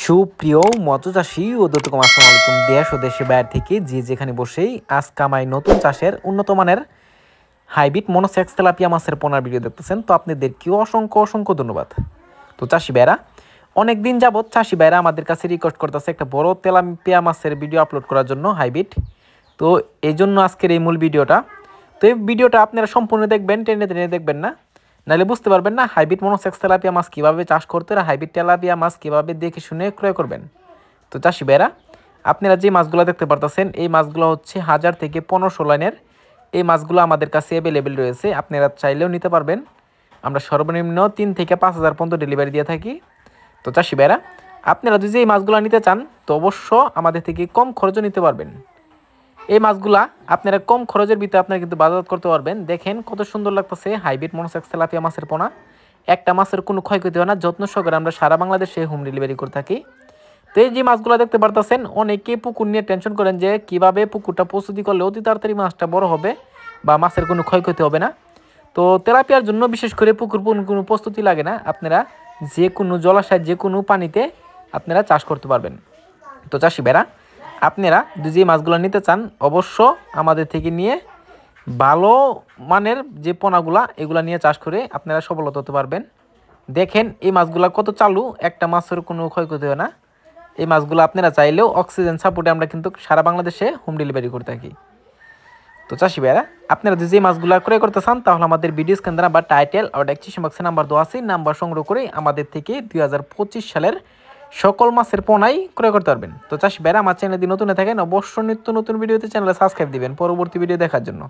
সুপ্রিয় মৎস্যচাষী ও দর্শক আসসালামু আলাইকুম। দেশ ও দেশের বাইরে থেকে যে যেখানে বসেই আজ কামাই নতুন চাষের উন্নত মানের হাইব্রিড মনোসেক্স তেলাপিয়া মাছের পোনার ভিডিও দেখতেছেন, তো আপনাদেরকেও অসংখ্য অসংখ্য ধন্যবাদ। তো চাষি ভাইরা, অনেক দিন যাবৎ চাষি ভাইরা আমাদের কাছে রিকোয়েস্ট করতেছে একটা বড় তেলাপিয়া মাছের ভিডিও আপলোড করার জন্য হাইব্রিড। তো এই জন্য আজকের এই মূল ভিডিওটা। তো এই ভিডিওটা আপনারা সম্পূর্ণ দেখবেন, টেনে টেনে দেখবেন না, নাহলে বুঝতে পারবেন না হাইব্রিড মনোসেক্স তেলাপিয়া মাছ কীভাবে চাষ করতে আর হাইব্রিড তেলাপিয়া মাছ কীভাবে দেখে শুনে ক্রয় করবেন। তো চাষি ভাইরা, আপনারা যে মাছগুলো দেখতে পারতেছেন এই মাছগুলো হচ্ছে 1000 থেকে 1500 লাইনের। এই মাছগুলো আমাদের কাছে অ্যাভেলেবেল রয়েছে, আপনারা চাইলেও নিতে পারবেন। আমরা সর্বনিম্ন 3 থেকে 5000 পর্যন্ত ডেলিভারি দিয়ে থাকি। তো চাষি ভাইরা, আপনারা যদি এই মাছগুলো নিতে চান তো অবশ্য আমাদের থেকে কম খরচে নিতে পারবেন। এই মাছগুলা আপনারা কম খরচের ভিতরে আপনারা কিন্তু বাজারজাত করতে পারবেন। দেখেন কত সুন্দর লাগতেছে হাইব্রিড মনোসেক্স তেলাপিয়া মাছের পোনা। একটা মাছের কোনো ক্ষয়ক্ষতি হয় না, যত্ন সহকারে আমরা সারা বাংলাদেশে হোম ডেলিভারি করে থাকি। তো এই যে মাছগুলো দেখতে পারতেছেন, অনেকে পুকুর নিয়ে টেনশন করেন যে কীভাবে পুকুরটা প্রস্তুতি করলে অতি তাড়াতাড়ি মাছটা বড় হবে বা মাছের কোনো ক্ষয়ক্ষতি হবে না। তো তেলাপিয়ার জন্য বিশেষ করে পুকুর কোনো প্রস্তুতি লাগে না, আপনারা যে কোনো জলাশয় যে কোনো পানিতে আপনারা চাষ করতে পারবেন। তো চাষি ভাইরা, আপনারা যে মাছগুলো নিতে চান অবশ্য আমাদের থেকে নিয়ে ভালো মানের যে পোনাগুলা এগুলা নিয়ে চাষ করে আপনারা সফলতা হতে পারবেন। দেখেন এই মাছগুলা কত চালু, একটা মাছের কোনো ক্ষয়ক্ষতি হয় না। এই মাছগুলো আপনারা চাইলেও অক্সিজেন সাপোর্টে আমরা কিন্তু সারা বাংলাদেশে হোম ডেলিভারি করে থাকি। তো চাষি ভাইরা, আপনারা যদি মাছগুলো ক্রয় করতে চান তাহলে আমাদের ভিডিও স্ক্রিন দ্বারা বা টাইটেল আর ডেসক্রিপশন বক্সে নাম্বার দেওয়া আছে, নাম্বার সংগ্রহ করে আমাদের থেকে 2025 সালের সকল মাছের পোনাই ক্রয় করতে পারবেন। তো চাষি ভাইরা, আমার চ্যানেল যদি নতুন থাকেন অবশ্যই নিত্য নতুন ভিডিওতে চ্যানেলে সাবস্ক্রাইব দিবেন পরবর্তী ভিডিও দেখার জন্য।